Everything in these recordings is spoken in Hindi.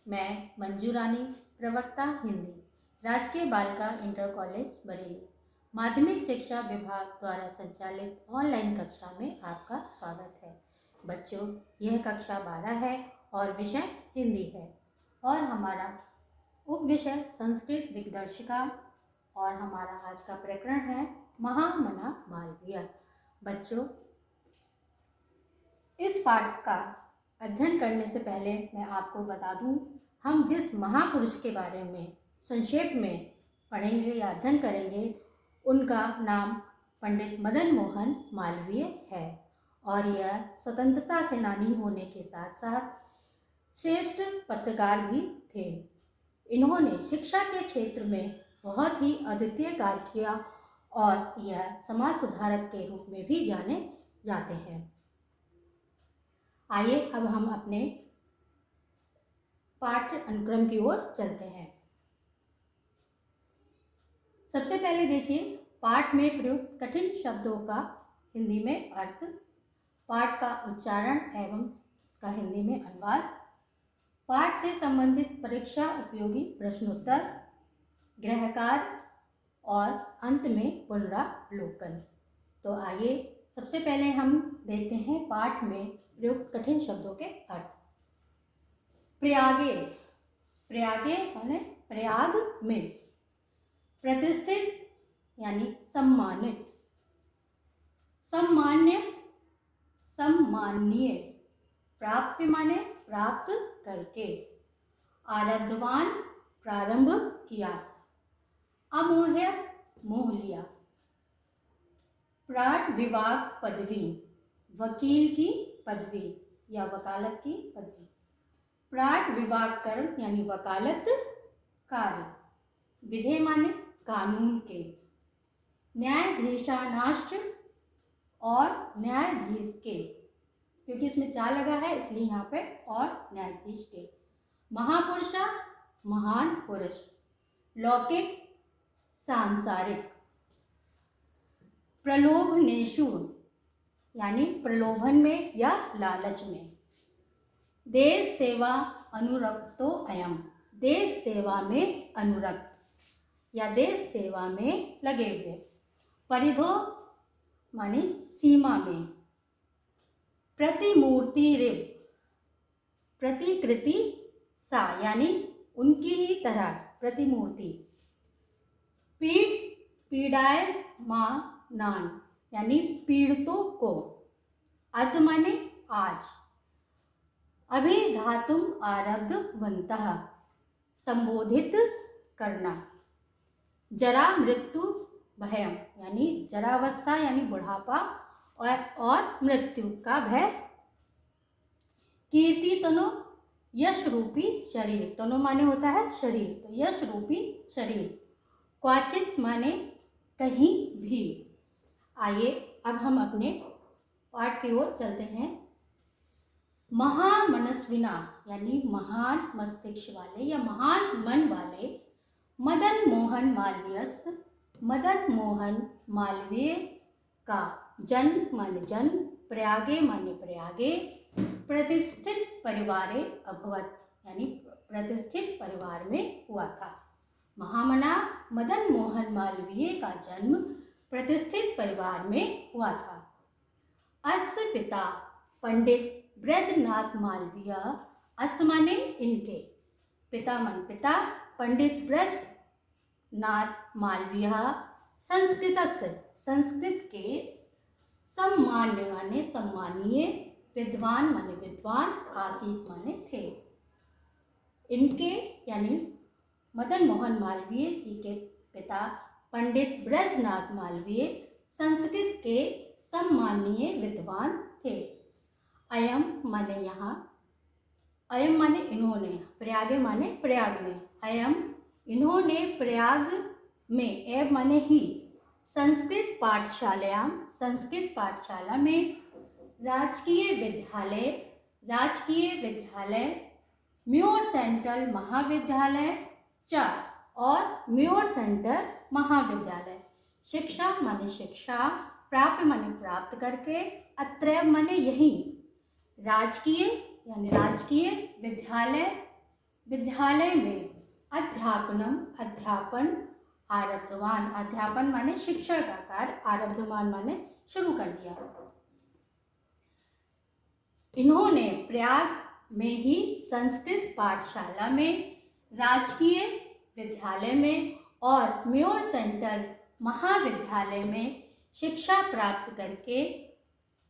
मैं मंजू रानी, प्रवक्ता हिंदी, राजकीय बालिका इंटर कॉलेज बरेली, माध्यमिक शिक्षा विभाग द्वारा संचालित ऑनलाइन कक्षा में आपका स्वागत है। बच्चों, यह कक्षा 12 है और विषय हिंदी है और हमारा उप विषय संस्कृत दिग्दर्शिका और हमारा आज का प्रकरण है महामना मालवीय। बच्चों, इस पाठ का अध्ययन करने से पहले मैं आपको बता दूं, हम जिस महापुरुष के बारे में संक्षेप में पढ़ेंगे या अध्ययन करेंगे उनका नाम पंडित मदन मोहन मालवीय है और यह स्वतंत्रता सेनानी होने के साथ साथ श्रेष्ठ पत्रकार भी थे। इन्होंने शिक्षा के क्षेत्र में बहुत ही अद्वितीय कार्य किया और यह समाज सुधारक के रूप में भी जाने जाते हैं। आइए अब हम अपने पाठ्य अनुक्रम की ओर चलते हैं। सबसे पहले देखिए, पाठ में प्रयुक्त कठिन शब्दों का हिंदी में अर्थ, पाठ का उच्चारण एवं इसका हिंदी में अनुवाद, पाठ से संबंधित परीक्षा उपयोगी प्रश्नोत्तर, गृह कार्य और अंत में पुनरावलोकन। तो आइए सबसे पहले हम देखते हैं पाठ में प्रयुक्त कठिन शब्दों के अर्थ। प्रयागे, प्रयागे माने प्रयाग में, प्रतिष्ठित यानी सम्मानित, सम्मान्य, सम्माननीय, प्राप्य माने प्राप्त करके, आरब्धवान प्रारंभ किया, अमोह्यक मोह लिया, प्राण विभाग पदवी, वकील की पदवी या वकालत की पदवी, प्राण विभाग कर्म यानी वकालत कार्य, विधेय माने कानून के, न्यायाधीशानाश्च और न्यायाधीश के, क्योंकि इसमें चा लगा है इसलिए यहाँ पे और न्यायाधीश के, महापुरुषा महान पुरुष, लौकिक सांसारिक, प्रलोभनेषु यानी प्रलोभन में या लालच में, देश सेवा अनुरक्तो अयम, देश सेवा में अनुरक्त या देश सेवा में लगे हुए, परिधो माने सीमा में, प्रतिमूर्ति रिव, प्रतिकृति सा यानी उनकी ही तरह प्रतिमूर्ति, पीठ पीड़ाय मानान यानी पीड़ितों को, अद माने आज, अभिधातुम आरब्धवन्तः संबोधित करना, जरा मृत्यु भयम यानी जरावस्था यानी बुढ़ापा और मृत्यु का भय, कीर्ति तनो यश रूपी शरीर, तनो माने होता है शरीर, तो यश रूपी शरीर, क्वचित माने कहीं भी। आइए अब हम अपने पाठ की ओर चलते हैं। महामनस्विना यानी महान मस्तिष्क वाले या महान मन वाले मदन मोहन मालवीय, मदन मोहन मालवीय का जन्म माने जन्म, प्रयागे माने प्रयागे, प्रतिष्ठित परिवारे अभवत यानी प्रतिष्ठित परिवार में हुआ था। महामना मदन मोहन मालवीय का जन्म प्रतिष्ठित परिवार में हुआ था। अस्य पिता पंडित ब्रजनाथ मालवीय, अस्य माने इनके, पिता मन पिता, पंडित ब्रजनाथ मालवीय, संस्कृतस्य संस्कृत के, सम्मान्य माने सम्मानीय, विद्वान माने विद्वान, आसीत माने थे। इनके यानी मदन मोहन मालवीय जी के पिता पंडित ब्रजनाथ मालवीय संस्कृत के सम्मानीय विद्वान थे। अयम माने यहाँ, अयम माने इन्होंने, प्रयागे माने प्रयाग में, अयम इन्होंने प्रयाग में, एव माने ही, संस्कृत पाठशालायाम संस्कृत पाठशाला में, राजकीय विद्यालय, राजकीय विद्यालय, म्योर सेंट्रल महाविद्यालय च और म्योर सेंटर महाविद्यालय, शिक्षा माने शिक्षा, प्राप्य माने प्राप्त करके, अत्रैव माने यही, राजकीय यानी राजकीय विद्यालय विद्यालय में अध्यापनम अध्यापन आरब्धवान, अध्यापन माने शिक्षण का कार्य, आरब्धवान माने शुरू कर दिया। इन्होंने प्रयाग में ही संस्कृत पाठशाला में, राजकीय विद्यालय में और म्योर सेंटर महाविद्यालय में शिक्षा प्राप्त करके,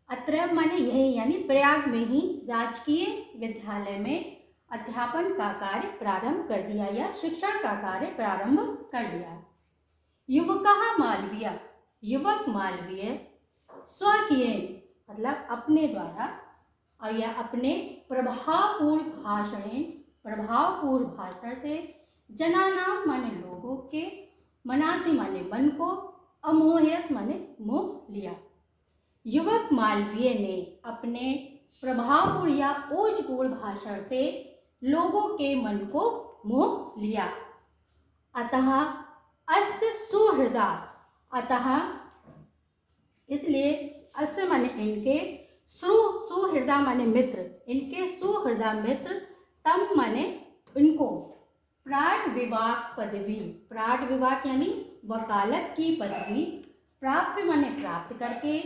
अत्र माने यही यानी प्रयाग में ही राजकीय विद्यालय में अध्यापन का कार्य प्रारंभ कर दिया या शिक्षण का कार्य प्रारंभ कर दिया। युवकः मालवीय, युवक मालवीय स्वकीय मतलब अपने द्वारा या अपने प्रभावपूर्ण भाषण से, जनानाम माने लोगों के, मनासी माने मन को, अमोहयत माने मोह लिया। युवक मालवीय ने अपने प्रभावपूर्ण या ओजपूर्ण भाषण से लोगों के मन को मोह लिया। अतः अस्य सुहृदा, अतः इसलिए अस्य माने इनके, सुहृदा माने मित्र, इनके सुहृदा मित्र, तम माने इनको, प्राण विभाग पदवी, प्राण विभाग यानी वकालत की पदवी, प्राप्त माने प्राप्त करके,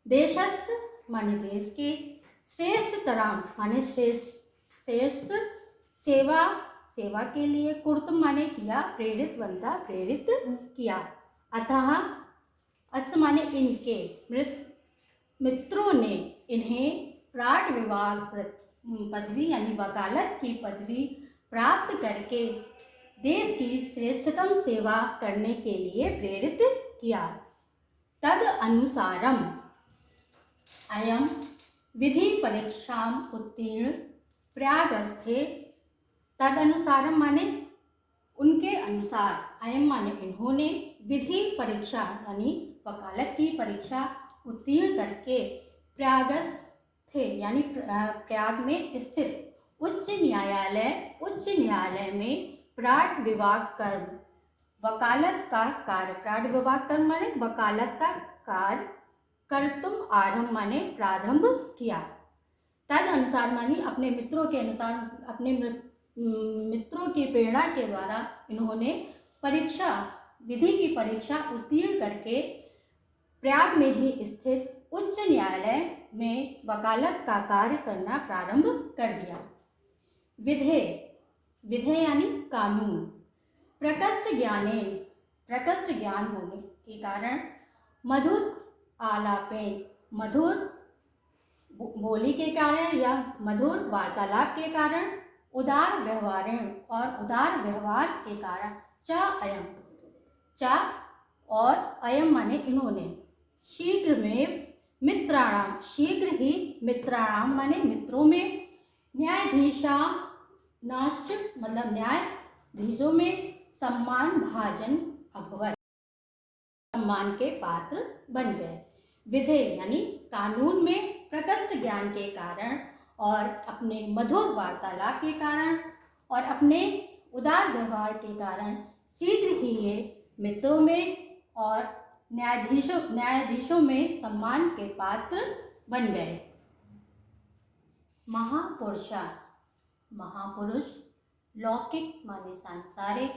देशस् माने देश के, श्रेष्ठतराम माने श्रेष्ठ, सेवा के लिए, कुर्तम माने किया, प्रेरित बनता प्रेरित किया। अतः अस माने इनके, मित्रों ने इन्हें प्राण विभाग पदवी यानी वकालत की पदवी प्राप्त करके देश की श्रेष्ठतम सेवा करने के लिए प्रेरित किया। तद अनुसारम अयम विधि परीक्षाम उत्तीर्ण प्रयागस्थे, तद अनुसारम माने उनके अनुसार, अयम माने इन्होंने, विधि परीक्षा यानी वकालत की परीक्षा उत्तीर्ण करके प्रयागस्थे यानी प्रयाग में स्थित उच्च न्यायालय में प्राण विभाग कर्म, वकालत का कार्य, प्राण विभाग कर्म माने वकालत का कार्य, कर्तुम आरंभ माने प्रारंभ किया। तद अनुसार मानी अपने मित्रों के अनुसार, अपने मित्रों की प्रेरणा के द्वारा इन्होंने परीक्षा, विधि की परीक्षा उत्तीर्ण करके प्रयाग में ही स्थित उच्च न्यायालय में वकालत का कार्य करना प्रारंभ कर दिया। विधेय यानी कानून, प्रकृष्ट ज्ञान होने के कारण, मधुर आलापेन, मधुर बोली के कारण या मधुर वार्तालाप के कारण, उदार व्यवहार के कारण, और अयम माने इन्होंने, शीघ्र ही मित्राणाम माने मित्रों में, न्यायाधीशानाश्च मतलब न्यायाधीशों में, सम्मान भाजन अभवत, सम्मान के पात्र बन गए। विधेय यानी कानून में प्रकृष्ट ज्ञान के कारण और अपने मधुर वार्तालाप के कारण और अपने उदार व्यवहार के कारण शीघ्र ही ये मित्रों में और न्यायाधीशों में सम्मान के पात्र बन गए। महापुरुष लौकिक माने सांसारिक,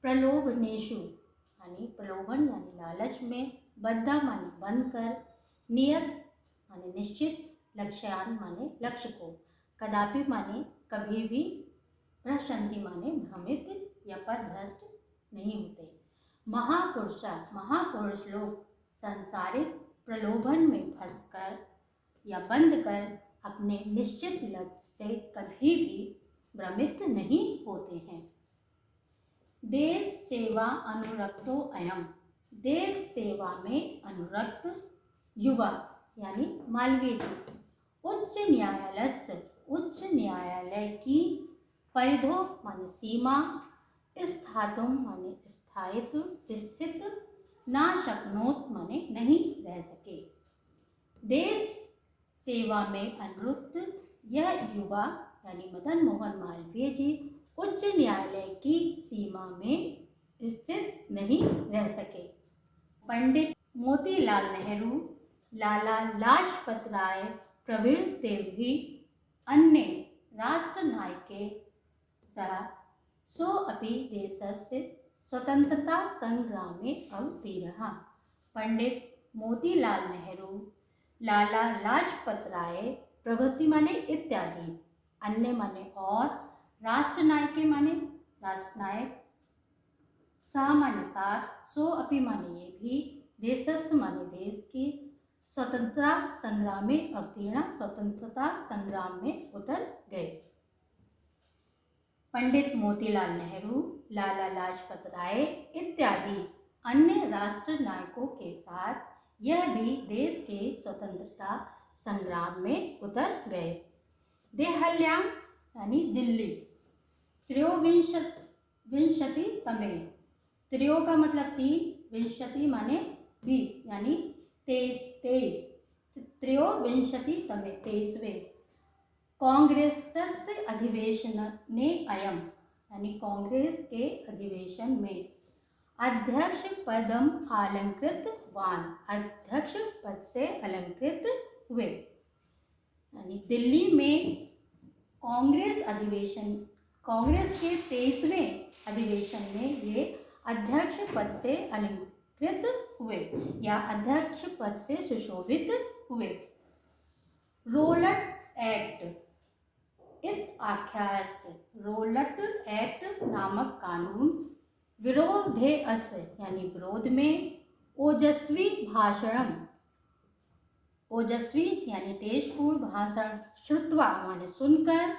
प्रलोभनेषु यानी प्रलोभन यानी लालच में, बद्धा माने बंद कर, नियत माने निश्चित, लक्ष्यान माने लक्ष्य को, कदापि माने कभी भी, भ्रष्टंति माने भ्रमित या पथभ्रष्ट नहीं होते। महापुरुष लोग सांसारिक प्रलोभन में फंसकर या बंद कर अपने निश्चित लक्ष्य से कभी भी भ्रमित नहीं होते हैं। देश सेवा अनुरक्तो अयम, देश सेवा में अनुरक्त युवा यानी मालवीय जी, उच्च न्यायालय की, परिधो माने सीमा, स्थातुम माने स्थायित्व, स्थित, ना शक्नोत माने नहीं रह सके। देश सेवा में अनुरक्त यह युवा यानी मदन मोहन मालवीय जी उच्च न्यायालय की सीमा में स्थित नहीं रह सके। पंडित मोतीलाल नेहरू, लाला लाजपत राय प्रभृति भी अन्य राष्ट्र नायक सः सोऽपि देशस्य स्वतंत्रता संग्रामे अवतीर्णः। पंडित मोतीलाल नेहरू, लाला लाजपत राय प्रभृति माने इत्यादि। अन्य माने और, राष्ट्रनायक माने राष्ट्रनायक, सः माने साथ, सोऽपि माने ये भी, देशस्य माने देश की, स्वतंत्रता संग्राम में अवतीर्ण स्वतंत्रता संग्राम में उतर गए। पंडित मोतीलाल नेहरू, लाला लाजपत राय इत्यादि अन्य राष्ट्र नायकों के साथ यह भी देश के स्वतंत्रता संग्राम में उतर गए। देहल्यां यानी दिल्ली, त्रयोविंशतितमे, त्रयो का मतलब 3, विंशति माने 20 यानी 23, त्रयोविंशतितमे 23वें कांग्रेसस्य अधिवेशने अयम यानी कांग्रेस के अधिवेशन में अध्यक्ष पदम अलंकृतवान, अध्यक्ष पद से अलंकृत हुए। यानी दिल्ली में कांग्रेस अधिवेशन, कांग्रेस के 23वें अधिवेशन में ये अध्यक्ष पद से अलंकृत हुए या अध्यक्ष पद से सुशोभित हुए। रोलट एक्ट इत आख्यास्य, रोलट एक्ट नामक कानून विरोधे अस्य यानी विरोध में, ओजस्वी भाषण, ओजस्वी यानी तेजपूर्ण भाषण, श्रुत्वा माने सुनकर,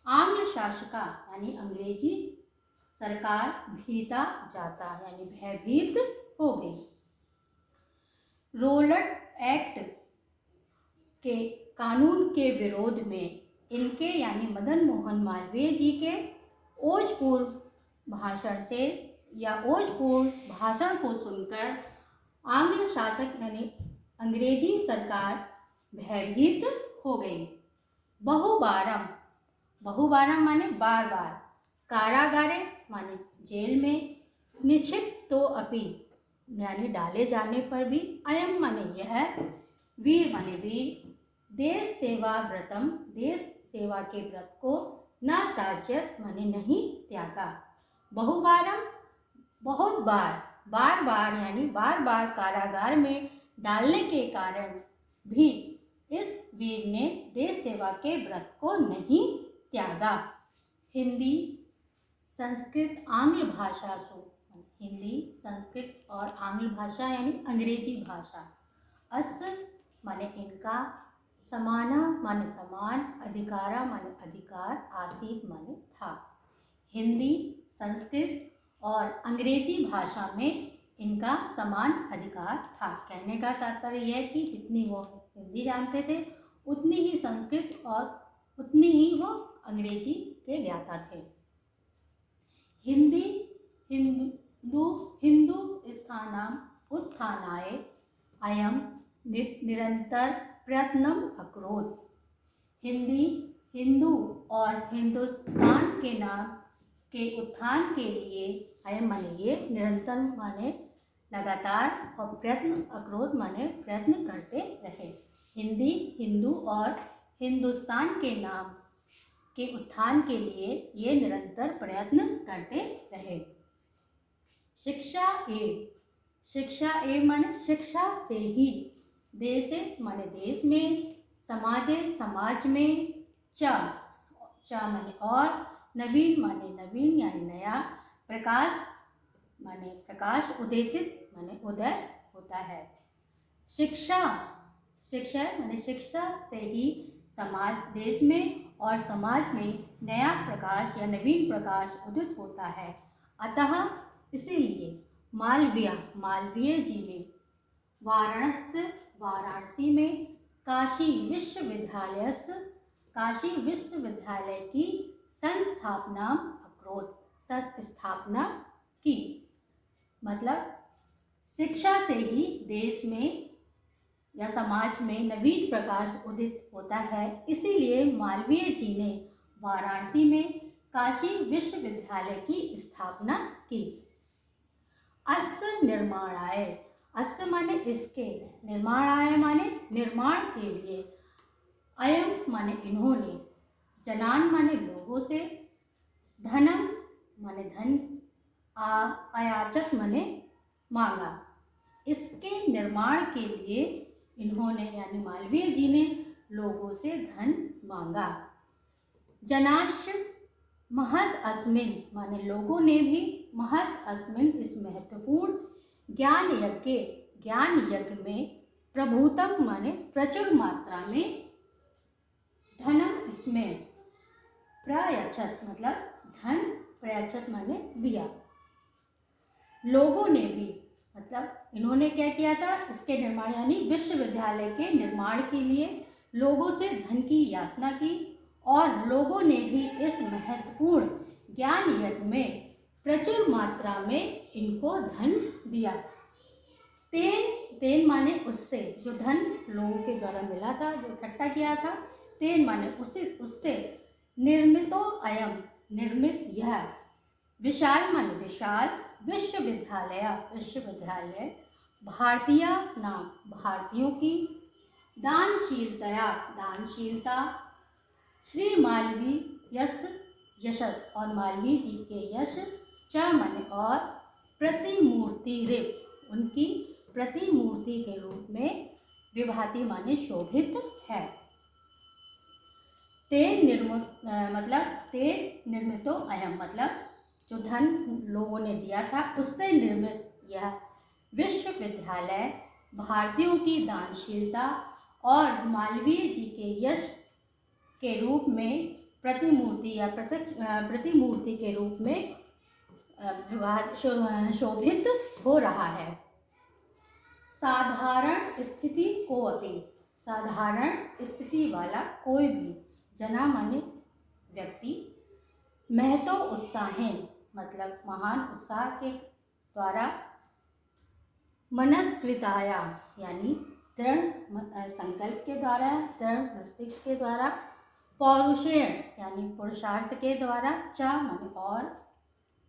आंग्ल शासका यानी अंग्रेजी सरकार, भीता जाता यानी भयभीत हो गई। रोलट एक्ट के कानून के विरोध में इनके यानी मदन मोहन मालवीय जी के ओजपूर्ण भाषण से या ओजपूर्ण भाषण को सुनकर आंग्ल शासक यानी अंग्रेजी सरकार भयभीत हो गई। बहुबारम, बहुबारम माने बार बार, कारागारे माने जेल में, निक्षिप्तो अपि यानी डाले जाने पर भी, अयम माने यह, वीर माने वीर, देश सेवा व्रतम देश सेवा के व्रत को, न त्याज्यत माने नहीं त्यागा। बहुबारम बहुत बार, बार बार यानी बार बार कारागार में डालने के कारण भी इस वीर ने देश सेवा के व्रत को नहीं त्यागा। हिंदी संस्कृत आंग्ल भाषा सु, हिंदी संस्कृत और आंग्ल भाषा यानी अंग्रेजी भाषा, अस्य माने इनका, समाना माने समान, अधिकारा माने अधिकार, आसीत माने था। हिंदी संस्कृत और अंग्रेजी भाषा में इनका समान अधिकार था। कहने का तात्पर्य यह है कि जितनी वो हिंदी जानते थे उतनी ही संस्कृत और उतनी ही वो अंग्रेजी के ज्ञाता थे। हिंदी हिंदू स्थानाम उत्थानाय अयम निरंतर प्रयत्नम अकरोत्। हिंदी हिंदू और हिंदुस्तान के नाम के उत्थान के लिए, अयम माने ये, निरंतर माने लगातार, और प्रयत्न अकरोध माने प्रयत्न करते रहे। हिंदी हिंदू और हिंदुस्तान के नाम के उत्थान के लिए ये निरंतर प्रयत्न करते रहे। शिक्षा ए, शिक्षा ए माने शिक्षा से ही, देशे माने देश में, समाजे समाज में, च माने और, नवीन माने नवीन यानी नया, प्रकाश माने प्रकाश, उदेतित माने उदय होता है। शिक्षा, शिक्षा माने शिक्षा से ही समाज, देश में और समाज में नया प्रकाश या नवीन प्रकाश उदित होता है। अतः इसीलिए मालवीय जी ने वाराणसी में काशी विश्वविद्यालय की संस्थापना की। मतलब शिक्षा से ही देश में या समाज में नवीन प्रकाश उदित होता है, इसीलिए मालवीय जी ने वाराणसी में काशी विश्वविद्यालय की स्थापना की। अस्य निर्माणाय, अस्य माने इसके, निर्माणाय माने निर्माण के लिए, अयम माने इन्होंने, जनान माने लोगों से, धनम माने धन, अयाचत माने मांगा। इसके निर्माण के लिए इन्होंने यानी मालवीय जी ने लोगों से धन मांगा। जनाश्च महद अस्मिन माने लोगों ने भी महद अस्मिन इस महत्वपूर्ण ज्ञान यज्ञ में प्रभुतम माने प्रचुर मात्रा में धनम इसमें प्रयच्छत मतलब धन प्रयच्छत माने दिया। लोगों ने भी मतलब इन्होंने क्या किया था, इसके निर्माण यानी विश्वविद्यालय के निर्माण के लिए लोगों से धन की याचना की और लोगों ने भी इस महत्वपूर्ण ज्ञान यज्ञ में प्रचुर मात्रा में इनको धन दिया। तेन माने उससे, जो धन लोगों के द्वारा मिला था, जो इकट्ठा किया था, तेन माने उससे निर्मितो अयम निर्मित यह, विशाल माने विशाल, विश्वविद्यालय भारतीय नाम भारतीयों की, दानशीलता श्री मालवी यशस और मालवीय जी के यश, च माने और, प्रतिमूर्ति रिप उनकी प्रतिमूर्ति के रूप में, विभाति माने शोभित है। तेन निर्मितो अयम मतलब जो धन लोगों ने दिया था उससे निर्मित यह विश्वविद्यालय भारतीयों की दानशीलता और मालवीय जी के यश के रूप में प्रतिमूर्ति या प्रतिमूर्ति के रूप में शोभित हो रहा है। साधारण स्थिति को अपनी, साधारण स्थिति वाला कोई भी, जना माने व्यक्ति, महतो उत्साहेन मतलब महान उत्साह के द्वारा, मनस्विताया यानी दृढ़ संकल्प के द्वारा, दृढ़ मस्तिष्क के द्वारा, पौरुषेण यानी पुरुषार्थ के द्वारा, च माने और,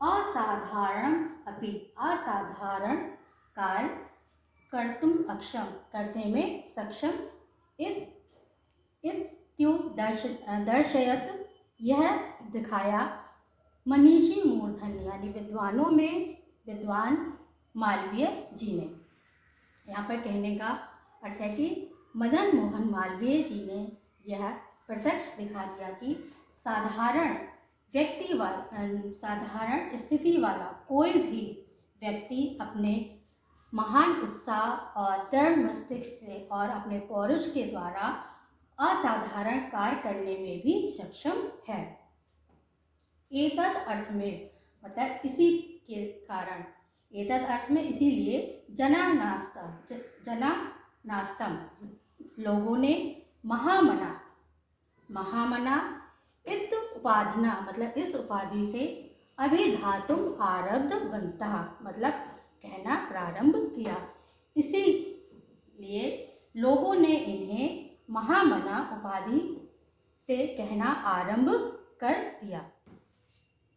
असाधारण अपि असाधारण कार्य कर्तुम अक्षम करने में सक्षम, दर्शयत यह दिखाया, मनीषी मूर्धन यानी विद्वानों में विद्वान मालवीय जी ने। यहाँ पर कहने का अर्थ है कि मदन मोहन मालवीय जी ने यह प्रत्यक्ष दिखा दिया कि साधारण स्थिति वाला कोई भी व्यक्ति अपने महान उत्साह और दृढ़ मस्तिष्क से और अपने पौरुष के द्वारा असाधारण कार्य करने में भी सक्षम है। एतद अर्थ में मतलब इसी के कारण, एतद अर्थ में इसीलिए, जना नास्तम लोगों ने, महामना इत उपाधिना मतलब इस उपाधि से, अभिधातुम आरब्ध बनता मतलब कहना प्रारंभ किया, इसीलिए लोगों ने इन्हें महामना उपाधि से कहना आरंभ कर दिया।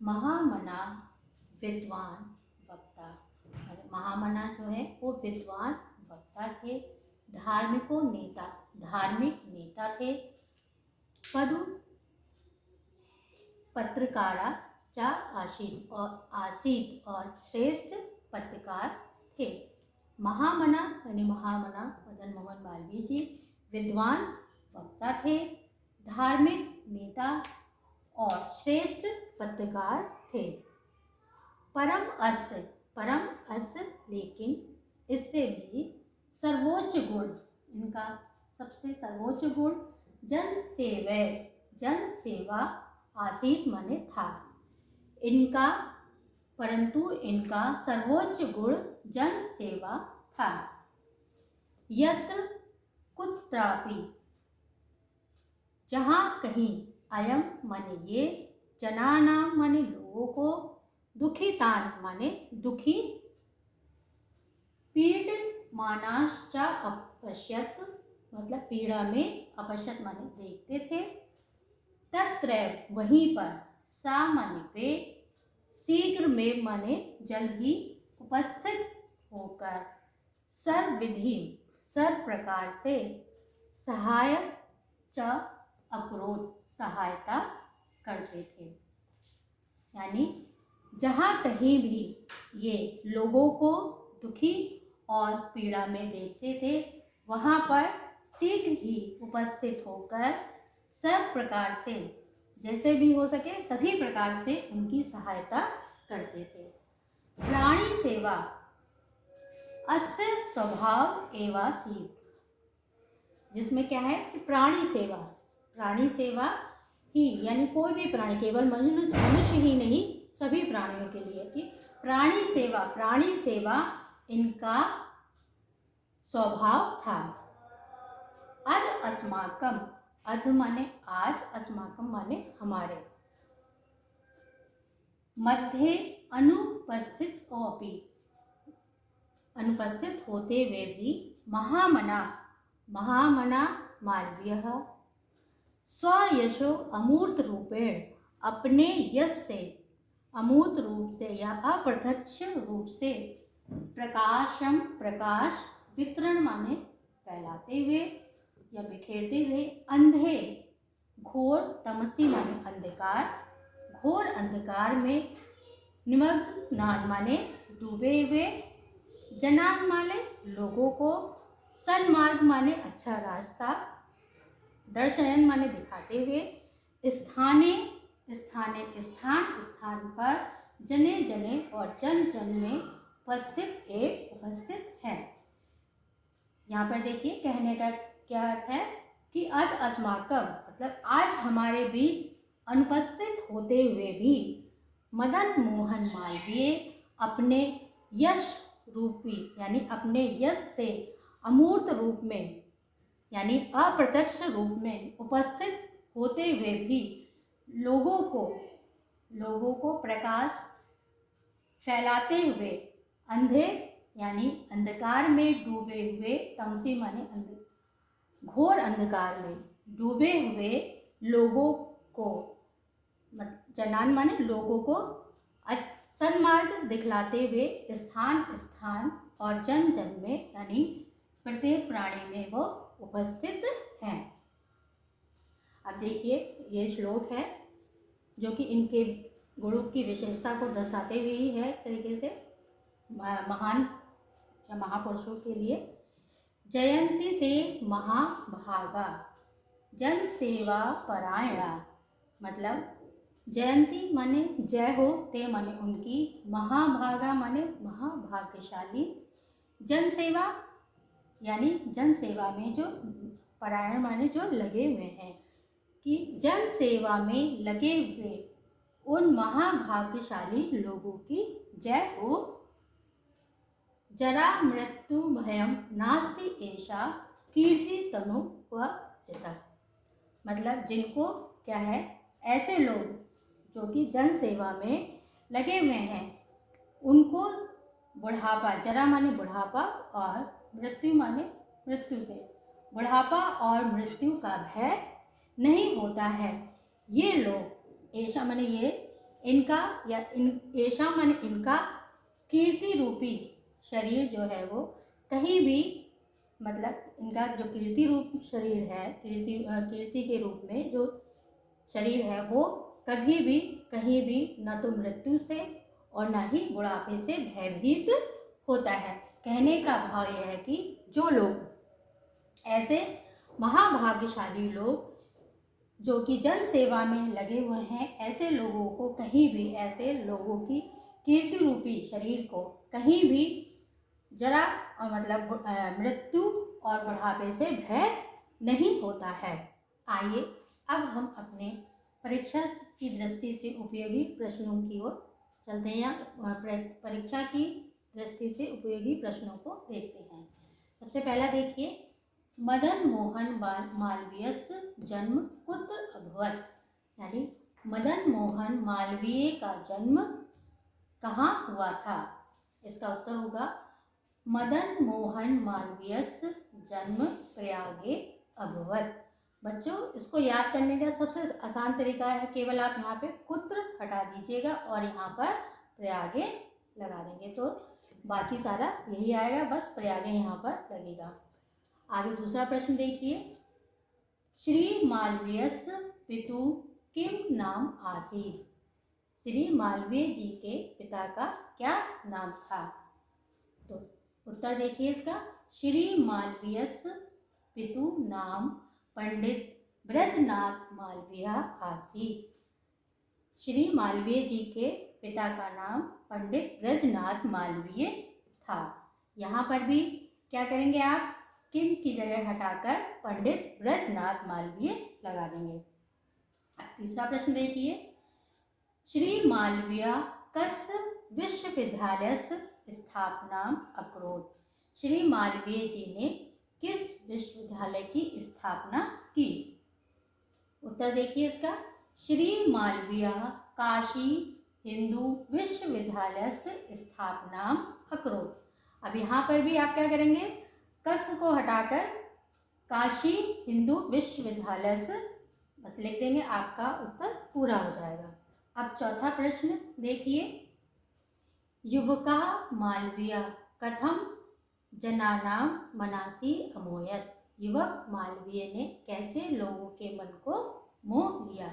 महामना विद्वान वक्ता, महामना जो है वो विद्वान वक्ता थे, धार्मिक नेता थे, पत्रकारा चा आसीत और श्रेष्ठ पत्रकार थे। महामना यानी महामना मदन मोहन मालवीय जी विद्वान वक्ता थे, धार्मिक नेता और श्रेष्ठ पत्रकार थे। परम अस लेकिन इससे भी सर्वोच्च गुण, इनका सबसे सर्वोच्च गुण जन सेवा आसीत माने था, परंतु इनका सर्वोच्च गुण जन सेवा था। यत्र कुत्रापि जहाँ कहीं, अयम माने ये, जनानाम माने लोगों को, दुखितान माने दुखी, पीडमानाश्च अपश्यत मतलब पीड़ा में, अपश्यत माने देखते थे, तत्रैव वहीं पर, सा माने वे, शीघ्र में माने जल्द ही, उपस्थित होकर, सर्व प्रकार से, सहायक च अक्रोध सहायता करते थे। यानी जहाँ कहीं भी ये लोगों को दुखी और पीड़ा में देखते थे, वहाँ पर शीघ्र ही उपस्थित होकर सब प्रकार से, जैसे भी हो सके सभी प्रकार से उनकी सहायता करते थे। प्राणी सेवा अस्य स्वभाव एवासीत्, जिसमें क्या है कि प्राणी सेवा ही, यानी कोई भी प्राणी, केवल मनुष्य ही नहीं, सभी प्राणियों के लिए कि प्राणी सेवा इनका स्वभाव था। अद अस्माकम, अद माने आज, अस्माकम माने हमारे, मध्य अनुपस्थित होते हुए भी महामना मालवीय स्वयशो अमूर्त रूपेण, अपने यश से अमूर्त रूप से या अप्रत्यक्ष रूप से प्रकाश वितरण माने फैलाते हुए या बिखेरते हुए, अंधे घोर तमसी माने अंधकार, घोर अंधकार में निमग्नान माने डूबे हुए, जनान माने लोगों को, सन्मार्ग माने अच्छा रास्ता, दर्शयन माने दिखाते हुए, स्थान पर, जने और जन में उपस्थित है। यहाँ पर देखिए कहने का क्या अर्थ है कि अद अस्माकम मतलब आज हमारे बीच अनुपस्थित होते हुए भी मदन मोहन मालवीय अपने यश रूपी, यानी अपने यश से अमूर्त रूप में, यानी अप्रत्यक्ष रूप में उपस्थित होते हुए भी लोगों को प्रकाश फैलाते हुए, अंधे यानी अंधकार में डूबे हुए, तमसी माने घोर अंधकार में डूबे हुए लोगों को, जनान माने लोगों को सन्मार्ग दिखलाते हुए स्थान और जन में, यानी प्रत्येक प्राणी में वो उपस्थित हैं। अब देखिए ये श्लोक है जो कि इनके गुणों की विशेषता को दर्शाते हुए ही है तरीके से महान या महापुरुषों के लिए। जयंती ते महाभागा जन सेवा परायणा, मतलब जयंती माने जय हो, ते माने उनकी, महाभागा माने महाभाग्यशाली, जन सेवा यानी जन सेवा में जो, परायण माने जो लगे हुए हैं, कि जन सेवा में लगे हुए उन महाभाग्यशाली लोगों की जय हो। जरा मृत्यु भयम नास्ति एषा कीर्ति तनु क्वचित्, मतलब जिनको क्या है, ऐसे लोग जो कि जन सेवा में लगे हुए हैं, उनको बुढ़ापा, जरा माने बुढ़ापा और मृत्यु माने मृत्यु से, बुढ़ापा और मृत्यु का भय नहीं होता है। ये लोग, ऐशा माने ये, इनका या ऐशा माने इनका, कीर्ति रूपी शरीर जो है वो कहीं भी, मतलब इनका जो कीर्ति रूप शरीर है, कीर्ति के रूप में जो शरीर है वो कभी भी कहीं भी न तो मृत्यु से और न ही बुढ़ापे से भयभीत होता है। कहने का भाव यह है कि जो लोग ऐसे महाभाग्यशाली लोग जो कि जन सेवा में लगे हुए हैं, ऐसे लोगों को कहीं भी, ऐसे लोगों की कीर्ति रूपी शरीर को कहीं भी जरा मतलब मृत्यु और बुढ़ापे से भय नहीं होता है। आइए अब हम अपने परीक्षा की दृष्टि से उपयोगी प्रश्नों की ओर चलते हैं, या परीक्षा की दृष्टि से उपयोगी प्रश्नों को देखते हैं। सबसे पहला देखिए, मदन मोहन मालवीयस्य जन्म कुत्र अभवत्, यानी मदन मोहन मालवीय का जन्म कहाँ हुआ था। इसका उत्तर होगा मदन मोहन मालवीयस्य जन्म प्रयागे अभवत्। बच्चों इसको याद करने का सबसे आसान तरीका है, केवल आप यहाँ पे कुत्र हटा दीजिएगा और यहाँ पर प्रयागे लगा देंगे तो बाकी सारा यही आएगा, बस प्रयागे यहाँ पर लगेगा। आगे दूसरा प्रश्न देखिए, श्री मालवीयस्य पितु किम नाम आसीत्, श्री मालवीय जी के पिता का क्या नाम था? तो उत्तर देखिए इसका, श्री मालवीयस्य पितु नाम पंडित ब्रजनाथ मालवीय आसीत्। श्री मालवीय जी के पिता का नाम पंडित ब्रजनाथ मालवीय था। यहाँ पर भी क्या करेंगे आप, किम की जगह हटाकर पंडित ब्रजनाथ मालवीय लगा देंगे। तीसरा प्रश्न देखिए, श्री मालवीय कस्य विश्वविद्यालयस्य स्थापना अकरोत्? श्री मालवीय जी ने किस विश्वविद्यालय की स्थापना की? उत्तर देखिए इसका, श्री मालवीय काशी हिंदू विश्वविद्यालयस्य स्थापना अकरोत्। अब यहाँ पर भी आप क्या करेंगे, कस को हटाकर काशी हिंदू विश्वविद्यालय से बस लिख देंगे, आपका उत्तर पूरा हो जाएगा। अब चौथा प्रश्न देखिए, युवका मालवीय कथम जनानां मनांसि अमोयत? युवक मालवीय ने कैसे लोगों के मन को मोह लिया?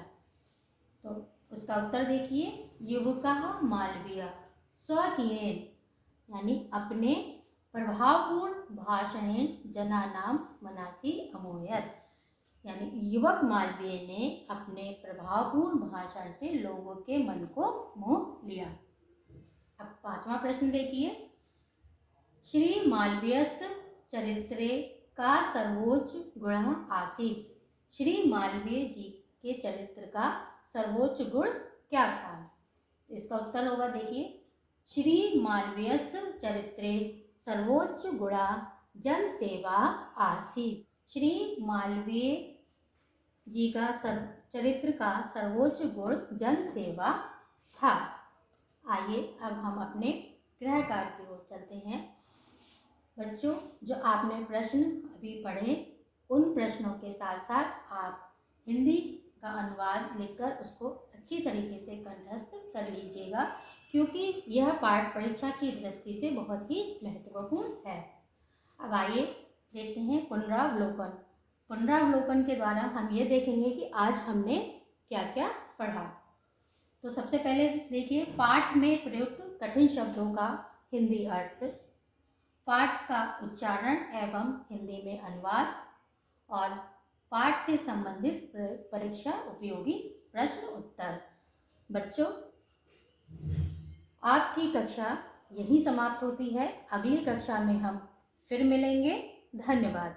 तो उसका उत्तर देखिए, युवका मालवीय स्वकीयेन यानी अपने प्रभावपूर्ण भाषणेन जनानां मनांसि अमोयत, यानी युवक मालवीय ने अपने प्रभावपूर्ण भाषण से लोगों के मन को मोह लिया। अब पांचवा प्रश्न देखिए, श्री मालवीयस्य चरित्रे का सर्वोच्च गुण आसीत्? श्री मालवीय जी के चरित्र का सर्वोच्च गुण क्या था? तो इसका उत्तर होगा देखिए, श्री मालवीयस्य चरित्रे सर्वोच्च गुणा जन सेवा आसीत्। श्री मालवीय जी का चरित्र का सर्वोच्च गुण जन सेवा था। आइए अब हम अपने गृह कार्य की ओर चलते हैं। बच्चों, जो आपने प्रश्न अभी पढ़े, उन प्रश्नों के साथ साथ आप हिंदी का अनुवाद लिखकर उसको अच्छी तरीके से कंठस्थ कर लीजिएगा, क्योंकि यह पाठ परीक्षा की दृष्टि से बहुत ही महत्वपूर्ण है। अब आइए देखते हैं पुनरावलोकन। पुनरावलोकन के द्वारा हम ये देखेंगे कि आज हमने क्या क्या पढ़ा। तो सबसे पहले देखिए, पाठ में प्रयुक्त कठिन शब्दों का हिंदी अर्थ, पाठ का उच्चारण एवं हिंदी में अनुवाद, और पाठ से संबंधित परीक्षा उपयोगी प्रश्न उत्तर। बच्चों, आपकी कक्षा यहीं समाप्त होती है। अगली कक्षा में हम फिर मिलेंगे। धन्यवाद।